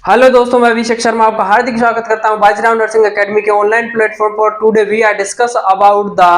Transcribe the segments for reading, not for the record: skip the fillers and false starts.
Hello दोस्तों, मैं अभिषेक शर्मा आपका हार्दिक स्वागत करता हूं बाजीराव नर्सिंग एकेडमी के ऑनलाइन प्लेटफॉर्म पर। Today we are discuss about the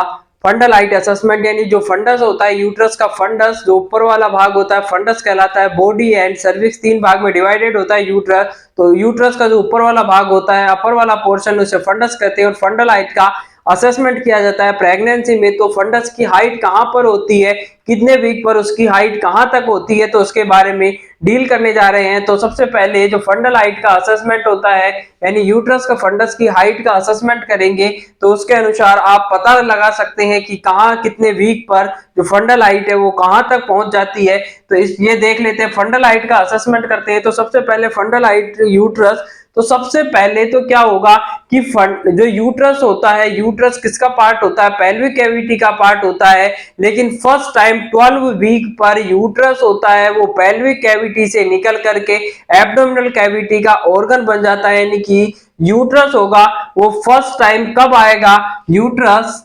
fundal height assessment, यानी जो फंडस होता है यूट्रस का फंडस, जो ऊपर वाला भाग होता है फंडस कहलाता है। बॉडी एंड सर्विक्स तीन भाग में डिवाइडेड होता है यूट्रस। तो यूट्रस का जो ऊपर वाला भाग होता है, अपर वाला पोर्शन, उसे फंडस कहते हैं। और फंडल हाइट का असेसमेंट किया जाता है प्रेगनेंसी में। तो फंडस की हाइट कहां पर होती है, कितने वीक पर उसकी हाइट कहां तक होती है, तो उसके बारे में डील करने जा रहे हैं। तो सबसे पहले जो फंडल हाइट का असेसमेंट होता है, यानी यूट्रस का फंडस की हाइट का असेसमेंट करेंगे, तो उसके अनुसार आप पता लगा सकते हैं कि कहां कितने वीक पर जो फंडल हाइट है वो कहां तक पहुंच जाती है। तो इस ये देख लेते हैं, फंडल हाइट का असेसमेंट करते हैं। तो सबसे पहले फंडल हाइट यूट्रस। तो सबसे पहले तो क्या होगा कि जो यूट्रस होता है, यूट्रस किसका पार्ट होता है, पेल्विक कैविटी का पार्ट होता है। लेकिन फर्स्ट टाइम 12 वीक पर यूट्रस होता है वो पेल्विक कैविटी से निकल करके एब्डोमिनल कैविटी का ऑर्गन बन जाता है। यानी कि यूट्रस होगा वो फर्स्ट टाइम कब आएगा, यूट्रस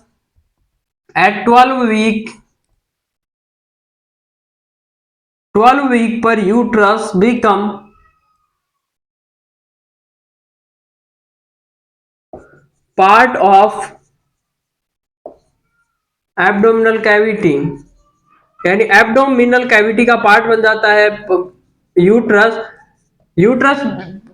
एट 12 वीक पर uterus become part of abdominal cavity, यानी एब्डोमिनल कैविटी का पार्ट बन जाता है यूट्रस। यूट्रस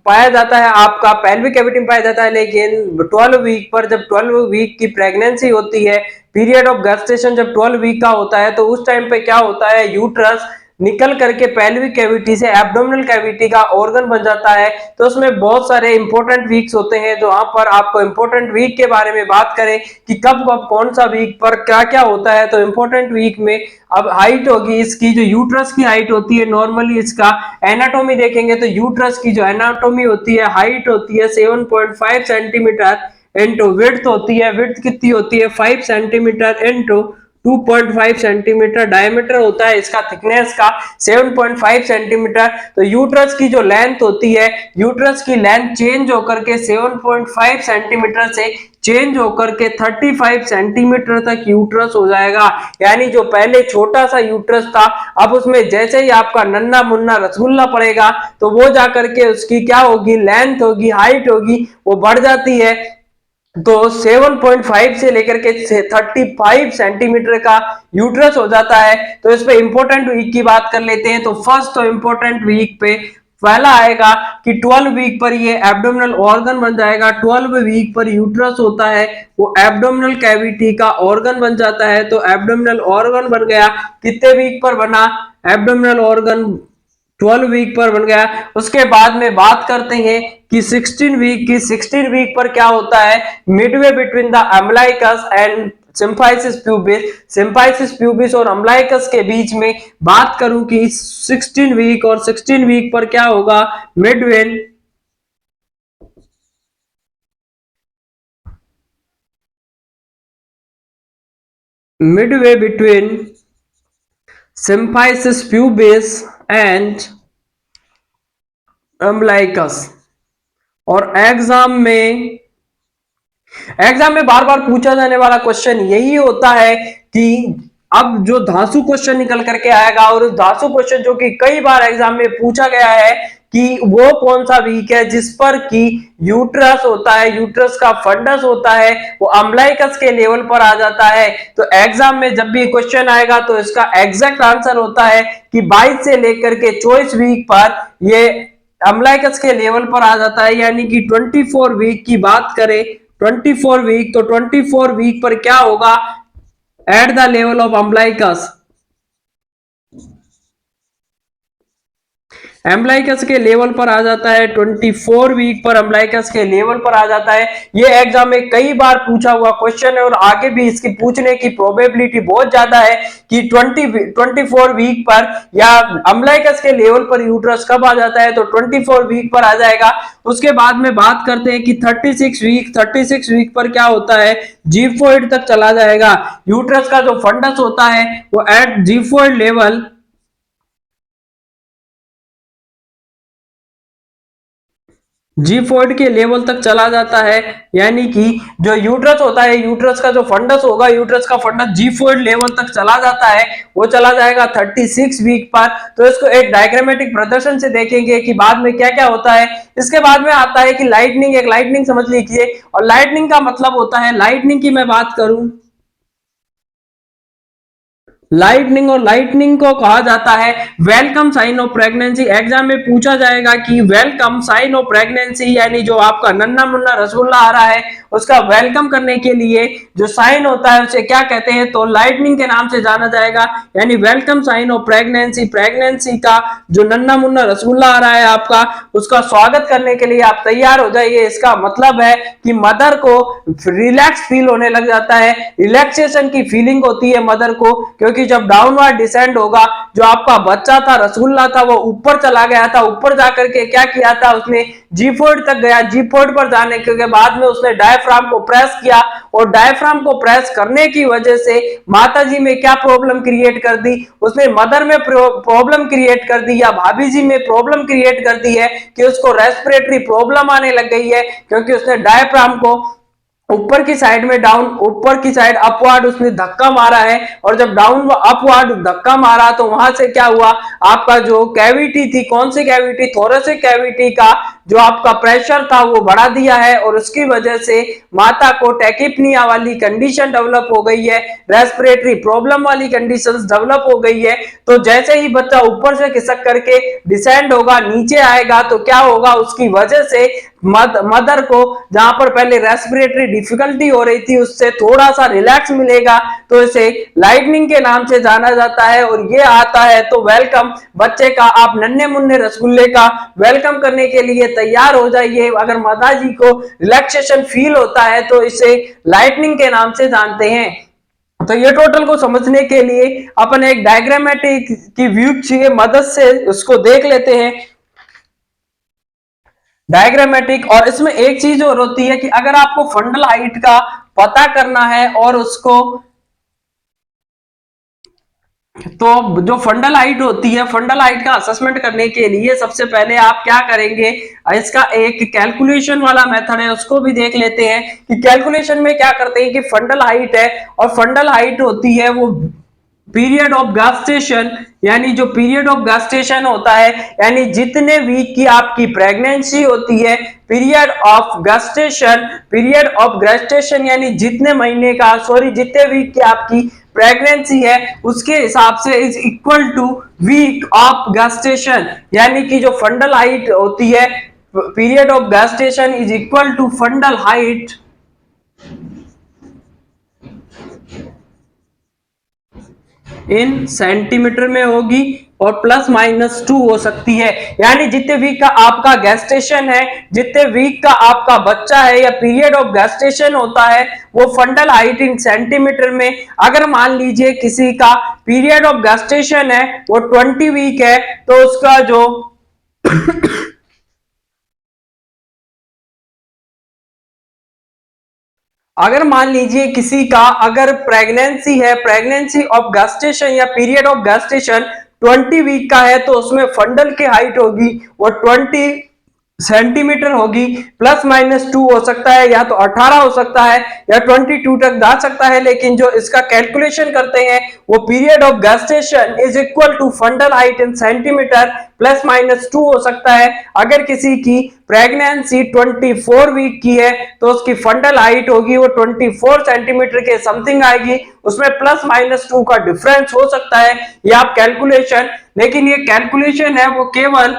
पाया जाता है आपका पेल्विक कैविटी में पाया जाता है। लेकिन 12 वीक पर, जब 12 वीक की प्रेगनेंसी होती है, पीरियड ऑफ गेस्टेशन जब 12 वीक का होता है, तो उस टाइम पे क्या होता है, यूट्रस निकल करके पेल्विक कैविटी से एब्डोमिनल कैविटी का ऑर्गन बन जाता है। तो उसमें बहुत सारे इंपॉर्टेंट वीक्स होते हैं। जो वहां पर आपको इंपॉर्टेंट वीक के बारे में बात करें कि कब कब कौन सा वीक पर क्या क्या होता है, तो इंपॉर्टेंट वीक में अब हाइट होगी इसकी, जो यूट्रस की हाइट होती है नॉर्मली, इसका एनाटॉमी देखेंगे तो यूट्रस की जो एनाटॉमी होती है, हाइट होती है 7.5 सेंटीमीटर इंटू विड्थ होती है। विड्थ कितनी होती है, 5 सेंटीमीटर इंटू 2.5 सेंटीमीटर। डायमीटर होता है इसका थिकनेस का 7.5 सेंटीमीटर। तो यूट्रस की जो लेंथ होती है, यूट्रस की लेंथ चेंज होकर के 7.5 सेंटीमीटर से चेंज होकर के 35 सेंटीमीटर तक यूट्रस हो जाएगा। यानी जो पहले छोटा सा यूट्रस था, अब उसमें जैसे ही आपका नन्ना मुन्ना रसगुल्ला पड़ेगा, तो वो जाकर के उसकी क्या होगी, लेंथ होगी, हाइट होगी, वो बढ़ जाती है। तो 7.5 से लेकर के 35 सेंटीमीटर का यूट्रस हो जाता है। तो इस पे इंपॉर्टेंट वीक की बात कर लेते हैं। तो फर्स्ट तो इंपॉर्टेंट वीक पे पहला आएगा कि 12 वीक पर ये एब्डोमिनल ऑर्गन बन जाएगा। 12 वीक पर यूट्रस होता है वो एब्डोमिनल कैविटी का ऑर्गन बन जाता है। तो एब्डोमिनल ऑर्गन बन गया, कितने वीक पर बना, एब्डोमिनल ऑर्गन 12 वीक पर बन गया। उसके बाद में बात करते हैं कि 16 वीक की। 16 वीक पर क्या होता है, midway between the umbilicus and symphysis pubis. Symphysis pubis और अम्बलाइकस के बीच में बात करूं कि 16 वीक और 16 वीक पर क्या होगा, मिडवेन midway between symphysis pubis and umbilicus. और एग्जाम में बार बार पूछा जाने वाला क्वेश्चन यही होता है कि अब जो धांसू क्वेश्चन निकल करके आएगा, और उस धांसू क्वेश्चन जो कि कई बार एग्जाम में पूछा गया है कि वो कौन सा वीक है जिस पर कि यूट्रस होता है, यूट्रस का फंडस होता है वो अम्बलाइकस के लेवल पर आ जाता है। तो एग्जाम में जब भी क्वेश्चन आएगा तो इसका एग्जैक्ट आंसर होता है कि 22 से लेकर के 24 वीक पर ये अम्बलाइकस के लेवल पर आ जाता है। यानी कि 24 वीक की बात करें, 24 वीक, तो 24 वीक पर क्या होगा, at the level of umbilicus, umbilicus के लेवल पर आ जाता है। 24 वीक पर एम्बलाइकस के लेवल पर आ जाता है। ये एग्जाम में कई बार पूछा हुआ क्वेश्चन है और आगे भी इसकी पूछने की प्रोबेबिलिटी बहुत ज्यादा है कि 24 वीक पर या एम्बलाइकस के लेवल पर यूट्रस कब आ जाता है, तो 24 वीक पर आ जाएगा। उसके बाद में बात करते हैं कि 36 वीक पर क्या होता है, जीफोइड तक चला जाएगा। यूट्रस का जो फंडस होता है वो एट जीफोइड लेवल जीफोइड के लेवल तक चला जाता है, यानी कि जो यूट्रस होता है, यूट्रस का जो फंडस होगा, यूट्रस का फंडस जीफोइड लेवल तक चला जाता है, वो चला जाएगा 36 वीक पर। तो इसको एक डायग्रामेटिक प्रदर्शन से देखेंगे कि बाद में क्या क्या होता है। इसके बाद में आता है कि लाइटनिंग, एक लाइटनिंग समझ लीजिए, और लाइटनिंग का मतलब होता है, लाइटनिंग की मैं बात करूं, लाइटनिंग, और लाइटनिंग को कहा जाता है welcome sign of pregnancy. Exam में पूछा जाएगा कि वेलकम साइन ऑफ प्रेगनेंसी, यानी जो आपका नन्ना मुन्ना रसगुल्ला आ रहा है उसका वेलकम करने के लिए जो साइन होता है उसे क्या कहते हैं, तो लाइटनिंग के नाम से जाना जाएगा, यानी welcome sign of pregnancy. Pregnancy का जो नन्ना मुन्ना रसगुल्ला आ रहा है आपका, उसका स्वागत करने के लिए आप तैयार हो जाइए। इसका मतलब है कि मदर को रिलैक्स फील होने लग जाता है, रिलैक्सेशन की फीलिंग होती है मदर को, क्योंकि जब डाउनवर्ड डिसेंड होगा, जो आपका बच्चा था, रसगुल्ला था, वो ऊपर चला गया था। ऊपर जाकर के क्या किया था उसने, जीफोइड तक गया। जीफोइड पर जाने के बाद में उसने डायफ्राम को प्रेस किया, और डायफ्राम को प्रेस करने की वजह से माताजी में क्या प्रॉब्लम क्रिएट कर दी, उसने मदर में प्रॉब्लम क्रिएट कर दी, या भाभी जी में प्रॉब्लम क्रिएट कर दी है कि उसको रेस्पिरेटरी प्रॉब्लम आने लग गई है, क्योंकि उसने डायफ्राम को ऊपर की साइड में डाउन, ऊपर की साइड अपवर्ड उसने धक्का मारा है। और जब डाउन अपवर्ड धक्का मारा तो वहां से क्या हुआ, आपका जो कैविटी थी, कौन सी कैविटी, थोरेसिक कैविटी का जो आपका प्रेशर था वो बढ़ा दिया है, और उसकी वजह से माता को टैकिपनिया वाली कंडीशन डेवलप हो गई है, रेस्पिरेटरी प्रॉब्लम वाली कंडीशंस डेवलप हो गई है। तो जैसे ही बच्चा ऊपर से खिसक करके डिसेंड होगा, नीचे आएगा, तो क्या होगा, उसकी वजह से मदर को जहां पर पहले रेस्पिरेटरी डिफिकल्टी हो रही थी उससे थोड़ा सा रिलैक्स मिलेगा, तो इसे लाइटनिंग के नाम से जाना जाता है। और ये आता है तो वेलकम, बच्चे का आप नन्हे मुन्ने रसगुल्ले का वेलकम करने के लिए तैयार हो जाइए। अगर माताजी को रिलैक्सेशन फील होता है तो इसे लाइटनिंग के नाम से जानते हैं। तो ये टोटल को समझने के लिए अपन एक डायग्रामेटिक की व्यू की मदद से उसको देख लेते हैं, डायग्रामेटिक। और इसमें एक चीज और होती है कि अगर आपको फंडल हाइट का पता करना है और उसको, तो जो फंडल हाइट होती है, फंडल हाइट का असेसमेंट करने के लिए सबसे पहले आप क्या करेंगे, इसका एक कैलकुलेशन वाला मेथड है, उसको भी देख लेते हैं कि कैलकुलेशन में क्या करते हैं कि फंडल हाइट है, और फंडल हाइट होती है वो पीरियड ऑफ गेस्टेशन, यानी जो पीरियड ऑफ गेस्टेशन होता है, यानी जितने वीक की आपकी प्रेगनेंसी होती है, period of gestation, period of gestation यानी जितने महीने का, सॉरी जितने वीक की आपकी प्रेगनेंसी है उसके हिसाब से is equal to week of gestation, यानी कि जो फंडल हाइट होती है, period of gestation is equal to fundal height in centimeter में होगी, और प्लस माइनस 2 हो सकती है। यानी जितने वीक का आपका गेस्टेशन है, जितने वीक का आपका बच्चा है, या पीरियड ऑफ गेस्टेशन होता है, वो फंडल हाइट इन सेंटीमीटर में। अगर मान लीजिए किसी का पीरियड ऑफ गेस्टेशन है वो 20 वीक है, तो उसका जो अगर मान लीजिए किसी का अगर प्रेगनेंसी है, प्रेगनेंसी ऑफ गेस्टेशन या पीरियड ऑफ गेस्टेशन 20 वीक का है, तो उसमें फंडल की हाइट होगी वो 20 सेंटीमीटर होगी। प्लस माइनस 2 हो सकता है, या तो 18 हो सकता है, या 22 तक जा सकता है। लेकिन जो इसका कैलकुलेशन करते हैं वो period of gestation is equal to fundal height in centimeter, plus minus 2 हो सकता है। अगर किसी की प्रेगनेंसी 24 वीक की है तो उसकी फंडल हाइट होगी वो 24 सेंटीमीटर के समथिंग आएगी, उसमें प्लस माइनस 2 का डिफरेंस हो सकता है। ये आप कैलकुलेशन, लेकिन ये कैलकुलेशन है वो केवल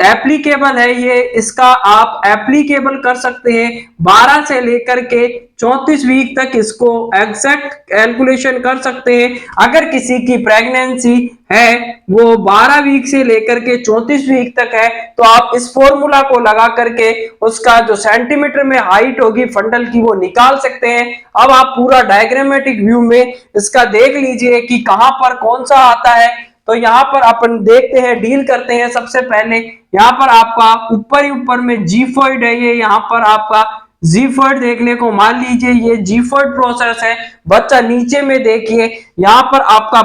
एप्लीकेबल है, ये इसका आप एप्लीकेबल कर सकते हैं 12 से लेकर के 34 वीक तक, इसको एग्जैक्ट कैलकुलेशन कर सकते हैं। अगर किसी की प्रेगनेंसी है वो 12 वीक से लेकर के 34 वीक तक है, तो आप इस फॉर्मूला को लगा करके उसका जो सेंटीमीटर में हाइट होगी फंडल की वो निकाल सकते हैं। अब आप पूरा डायग्रामेटिक व्यू में इसका देख लीजिए कि कहां पर कौन सा आता है। तो यहाँ पर अपन देखते हैं, डील करते हैं। सबसे पहले यहाँ पर आपका ऊपर ही ऊपर में जीफॉइड है, ये यहाँ पर आपका जीफॉइड देखने को, मान लीजिए ये जीफॉइड प्रोसेस है। बच्चा नीचे में देखिए यहाँ पर आपका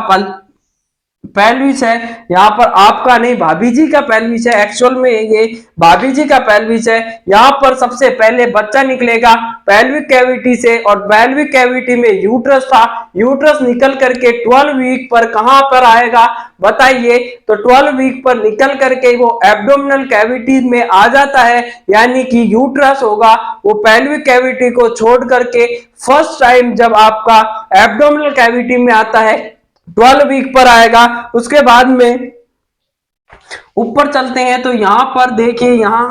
पेल्विस है, यहाँ पर आपका नहीं भाभी जी का पेल्विस है, एक्चुअल में ये भाभी जी का पेल्विस है। यहाँ पर सबसे पहले बच्चा निकलेगा पेल्विक कैविटी से, और पेल्विक कैविटी में यूट्रस था, यूट्रस निकल करके 12 वीक पर कहां पर आएगा बताइए? तो 12 वीक पर निकल करके वो एब्डोमिनल कैविटी में आ जाता है, यानी कि यूट्रस होगा वो पेल्विक कैविटी को छोड़ करके फर्स्ट टाइम जब आपका एब्डोमिनल कैविटी में आता है 12 वीक पर आएगा। उसके बाद में ऊपर चलते हैं तो यहां पर देखिए, यहां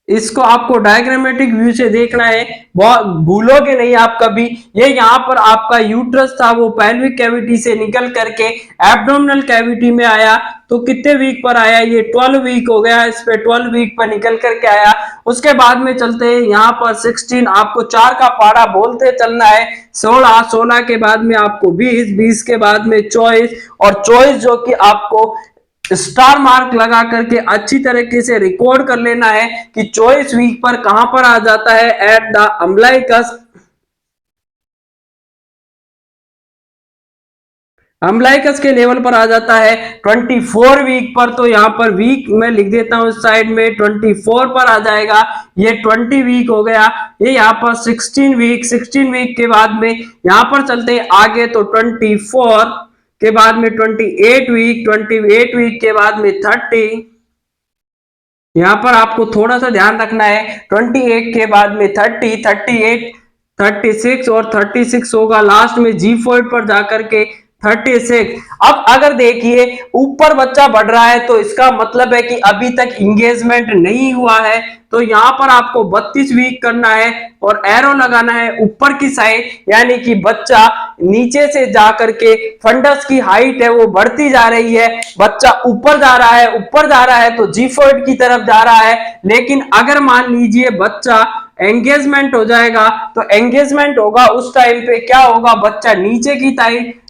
इसको आपको डायग्रामेटिक व्यू से देखना है, बहुत भूलोगे नहीं आप कभी। ये यहाँ पर आपका यूट्रस था, वो पेल्विक कैविटी से निकल करके एब्डोमिनल कैविटी में आया, तो कितने वीक पर आया? ये 12 वीक हो गया, इस पे 12 वीक पर निकल करके आया। उसके बाद में चलते हैं यहाँ पर 16, आपको 4 का पारा बोलते चलना है, 16, 16 के बाद में आपको 20, 20 के बाद में 24, और 24 जो कि आपको स्टार मार्क लगा करके अच्छी तरीके से रिकॉर्ड कर लेना है कि 24 वीक पर कहां पर आ जाता है, एट द अम्बलाइकस, अम्बलाइकस के लेवल पर आ जाता है 24 वीक पर। तो यहां पर वीक मैं लिख देता हूं साइड में, 24 पर आ जाएगा, ये 20 वीक हो गया। ये यहाँ पर 16 वीक, 16 वीक के बाद में यहां पर चलते हैं आगे, तो 24 के बाद में 28 वीक, 28 वीक के बाद में 30, यहां पर आपको थोड़ा सा ध्यान रखना है, 28 के बाद में 30, 38, 36, और 36 होगा लास्ट में जी फोर्ड पर जाकर के 36। अब अगर देखिए ऊपर बच्चा बढ़ रहा है तो इसका मतलब है कि अभी तक इंगेजमेंट नहीं हुआ है, तो यहां पर आपको 32 वीक करना है और एरो लगाना है ऊपर की साइड, यानी कि बच्चा नीचे से जा करके फंडस की हाइट है वो बढ़ती जा रही है, बच्चा ऊपर जा रहा है, ऊपर जा रहा है तो जीफोइड की तरफ जा रहा है। लेकिन अगर मान लीजिए बच्चा एंगेजमेंट हो जाएगा, तो एंगेजमेंट होगा उस टाइम पे क्या होगा, बच्चा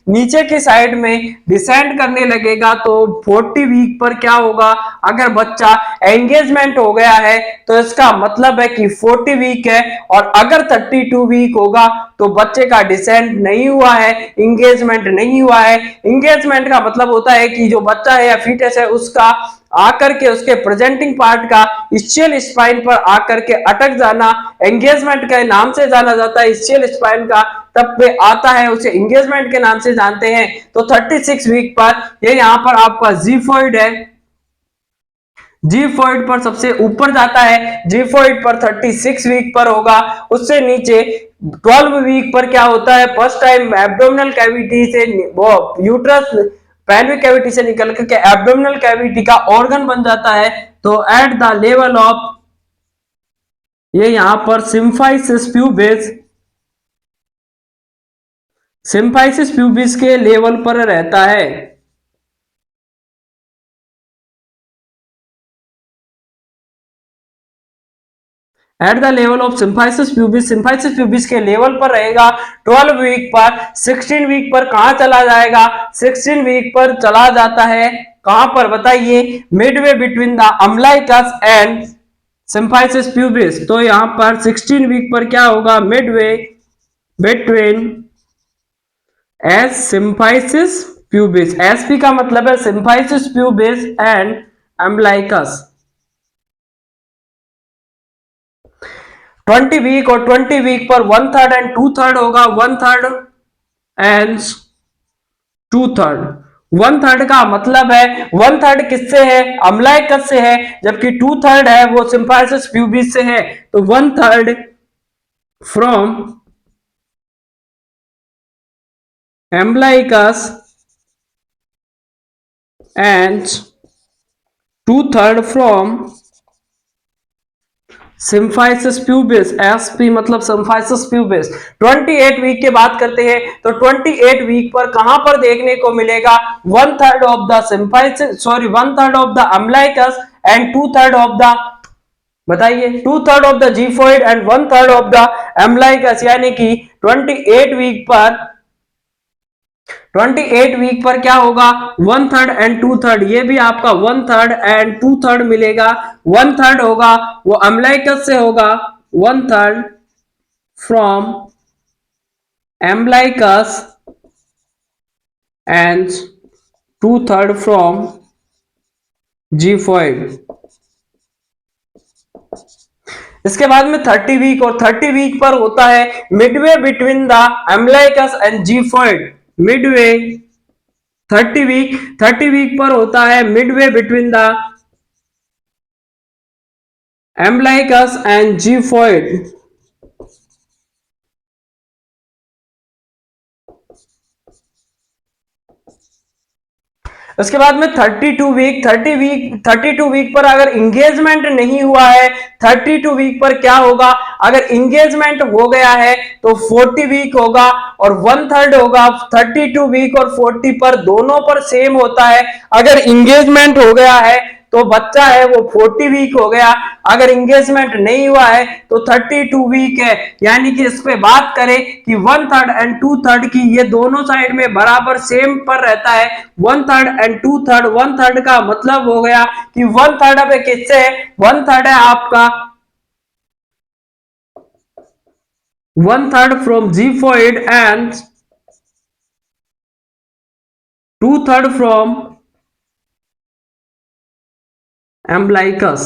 नीचे की साइड में डिसेंड करने लगेगा। तो 40 वीक पर क्या होगा, अगर बच्चा एंगेजमेंट हो गया है तो इसका मतलब है कि 40 वीक है, और अगर 32 वीक होगा तो बच्चे का डिसेंट नहीं हुआ है, इंगेजमेंट नहीं हुआ है। इंगेजमेंट का मतलब होता है कि जो बच्चा है या फीटस है उसका आकर के उसके प्रेजेंटिंग पार्ट का इस्चियल स्पाइन पर आकर के अटक जाना, एंगेजमेंट के नाम से जाना जाता है। इस्चियल स्पाइन का तब पे आता है, उसे एंगेजमेंट के नाम से जानते हैं। तो 36 वीक पर ये यहाँ पर आपका जीफोइड है, जीफोइड पर सबसे ऊपर जाता है, जीफोइड पर 36 वीक पर होगा। उससे नीचे 12 वीक पर क्या होता है, फर्स्ट टाइम एब्डोमिनल कैविटी से वो यूट्रस पेल्विक कैविटी से निकल करके एब्डोमिनल कैविटी का ऑर्गन बन जाता है। तो एट द लेवल ऑफ, ये यहां पर सिम्फाइसिस प्यूबिस, सिम्फाइसिस प्यूबिस के लेवल पर रहता है। Eight the level of symphysis pubis, symphysis pubis के लेवल पर रहेगा 12 वीक पर। 16 वीक पर कहां चला जाएगा, 16 वीक पर चला जाता है कहां पर बताइए, midway between the umbilicus and symphysis pubis. तो यहां पर 16 वीक पर क्या होगा, midway between S symphysis pubis, SP का मतलब है symphysis pubis and umbilicus. 20 week और 20 वीक पर 1/3 एंड 2/3 होगा, 1/3 एंड 2/3। 1/3 का मतलब है 1/3 किससे है, अम्लाइकस से है, जबकि 2/3 है वो सिम्फाइसिस प्यूबिस से है। तो 1/3 from umbilicus and 2/3 from symphysis pubis, SP मतलब सिम्फाइसिस प्यूबिस। 28 वीक की बात करते हैं तो 28 वीक पर कहां पर देखने को मिलेगा, 1/3 of the symphysis, sorry 1/3 of the umbilicus and 2/3 of the, बताइए, 2/3 of the xiphoid and 1/3 of the umbilicus, यानी कि 28 वीक पर, 28 वीक पर क्या होगा, 1/3 एंड 2/3, ये भी आपका 1/3 एंड 2/3 मिलेगा। 1/3 होगा वो अम्लाइकस से होगा, 1/3 फ्रॉम एम्लाइकस एंड 2/3 फ्रॉम जीफॉइड। इसके बाद में 30 वीक, और 30 वीक पर होता है midway between the umbilicus and xiphoid. Midway 30 week पर होता है midway between the umbilicus and xiphoid. उसके बाद में 32 वीक पर अगर इंगेजमेंट नहीं हुआ है, 32 वीक पर क्या होगा, अगर इंगेजमेंट हो गया है तो 40 वीक होगा और 1/3 होगा। 32 वीक और 40 पर दोनों पर सेम होता है। अगर इंगेजमेंट हो गया है तो बच्चा है वो 40 वीक हो गया, अगर इंगेजमेंट नहीं हुआ है तो 32 वीक है। यानी कि इस पे बात करें कि 1/3 एंड 2/3 की, ये दोनों साइड में बराबर सेम पर रहता है। 1/3 एंड 2/3, 1/3 का मतलब हो गया कि 1/3 अब किससे है, 1/3 है आपका 1/3 फ्रॉम जीफॉइड एंड 2/3 फ्रॉम एम्बलाइकस।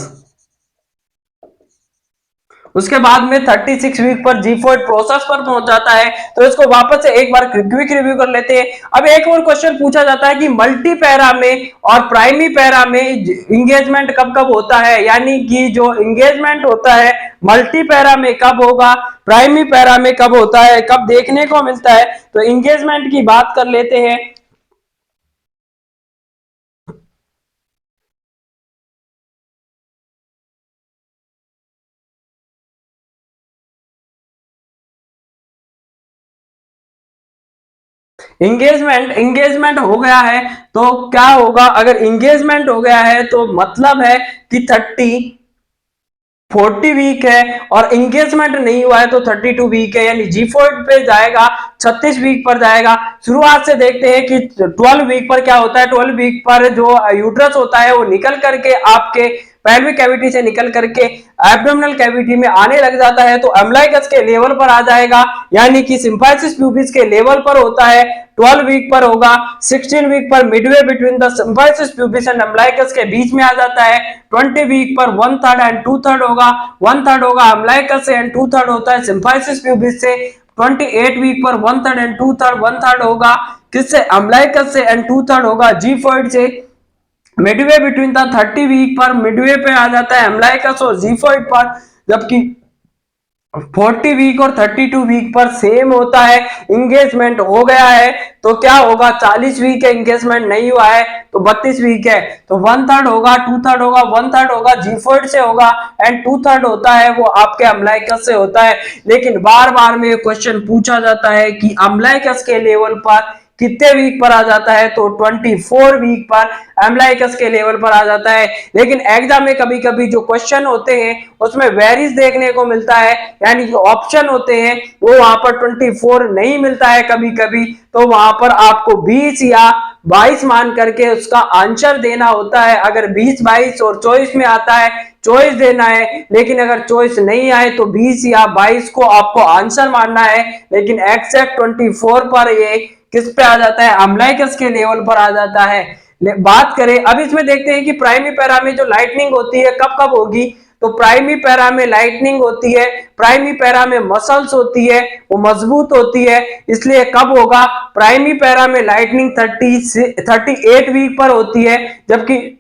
उसके बाद में 36 वीक पर जीफोर्ड प्रोसेस पर पहुंच जाता है। तो इसको वापस से एक बार क्विक रिव्यू कर लेते हैं। अब एक और क्वेश्चन पूछा जाता है कि मल्टी पैरा में और प्राइमरी पैरा में इंगेजमेंट कब कब होता है, यानी कि जो इंगेजमेंट होता है मल्टी पैरा में कब होगा, प्राइमरी पैरा में कब होता है, कब देखने को मिलता है। तो इंगेजमेंट की बात कर लेते हैं। इंगेजमेंट हो गया है तो क्या होगा, अगर इंगेजमेंट हो गया है तो मतलब है कि 40 वीक है, और इंगेजमेंट नहीं हुआ है तो 32 वीक है, यानी जी4 पे जाएगा 36 वीक पर जाएगा। शुरुआत से देखते हैं कि 12 वीक पर क्या होता है। 12 वीक पर जो यूट्रस होता है वो निकल करके आपके पेल्विक कैविटी से निकल करके एब्डोमिनल कैविटी में आने लग जाता है, तो अम्लाइकस के लेवल पर आ जाएगा, यानी कि सिम्फाइसिस प्यूबिस के लेवल पर होता है। 12 वीक पर होगा। 16 वीक पर midway between the symphysis pubis and umbilicus के बीच में आ जाता है। 20 वीक पर 1/3 एंड 2/3 होगा। 1/3 होगा अम्लाइकस से एंड 2/3 होता है सिम्फाइसिस प्यूबिस से। 28 वीक पर 1/3 एंड 2/3, 1/3 होगा किससे, अम्लाइकस से एंड 2/3 होगा जीफॉइड से। मिडवे बिटवीन द 30 वीक पर मिडवे पे आ जाता है एम्बलाइकस और जीफॉइड पर, जबकि 40 वीक और 32 वीक पर सेम होता है। इंगेजमेंट हो गया है तो क्या होगा, 40 वीक है इंगेजमेंट नहीं हुआ है तो 32 वीक है, तो 1/3 होगा, 2/3 होगा, 1/3 होगा जीफोइड से होगा एंड 2/3 होता है वो आपके अम्लाइकस से होता है। लेकिन बार बार में क्वेश्चन पूछा जाता है कि अम्लाइकस के लेवल पर कितने वीक पर आ जाता है, तो 24 वीक पर एम्बलाइकस के लेवल पर आ जाता है। लेकिन एग्जाम में कभी कभी जो क्वेश्चन होते हैं उसमें वेरीज देखने को मिलता है, यानी जो ऑप्शन होते हैं वो वहां पर 24 नहीं मिलता है कभी कभी, तो वहां पर आपको 20 या 22 मान करके उसका आंसर देना होता है। अगर 20, 22 और 24 में आता है चॉइस देना है, लेकिन अगर चॉइस नहीं आए तो 20 या 22 को आपको आंसर मानना है। लेकिन एक्सेप्ट 24 पर ये किस पे आ जाता है, अम्लाइकस के लेवल पर आ जाता है। बात करें अब इसमें देखते हैं कि प्राइमरी पैरा में जो लाइटनिंग होती है कब कब होगी। तो प्राइमरी पैरा में लाइटनिंग होती है, प्राइमरी पैरा में मसल्स होती है वो मजबूत होती है, इसलिए कब होगा, प्राइमरी पैरा में लाइटनिंग 38 वीक पर होती है। जबकि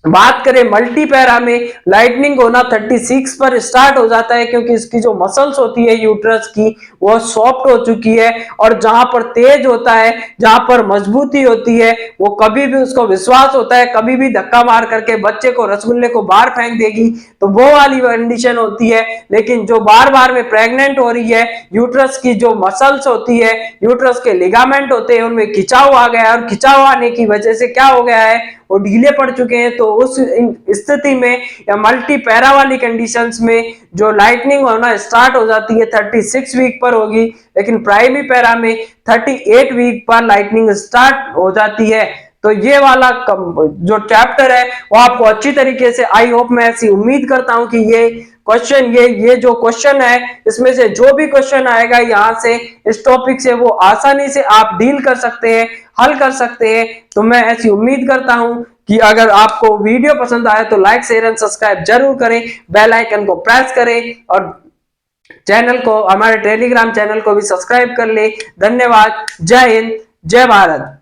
बात करें मल्टी पैरा में लाइटनिंग होना 36 पर स्टार्ट हो जाता है, क्योंकि इसकी जो मसल्स होती है यूट्रस की वो सॉफ्ट हो चुकी है, और जहां पर तेज होता है, जहां पर मजबूती होती है, वो कभी भी उसको विश्वास होता है कभी भी धक्का मार करके बच्चे को, रसगुल्ले को बाहर फेंक देगी, तो वो वाली कंडीशन होती है। लेकिन जो बार बार में प्रेग्नेंट हो रही है, यूट्रस की जो मसल्स होती है, यूट्रस के लिगामेंट होते हैं उनमें खिंचाव आ गया है, और खिंचाव आने की वजह से क्या हो गया है, वो ढीले पड़ चुके हैं। तो उस स्थिति में या मल्टी पैरा वाली कंडीशंस में जो लाइटनिंग होना स्टार्ट हो जाती है 36 वीक पर होगी, लेकिन प्राइमरी पैरा में 38 वीक पर लाइटनिंग स्टार्ट हो जाती है। तो ये वाला जो चैप्टर है वो आपको अच्छी तरीके से, आई होप, मैं ऐसी उम्मीद करता हूं कि ये क्वेश्चन, ये जो क्वेश्चन है इसमें से जो भी क्वेश्चन आएगा यहाँ से, इस टॉपिक से, वो आसानी से आप डील कर सकते हैं। हल कर सकते हैं। तो मैं ऐसी उम्मीद करता हूं कि अगर आपको वीडियो पसंद आया तो लाइक शेयर एंड सब्सक्राइब जरूर करें, बेल आइकन को प्रेस करें और चैनल को, हमारे टेलीग्राम चैनल को भी सब्सक्राइब कर ले। धन्यवाद। जय हिंद, जय भारत।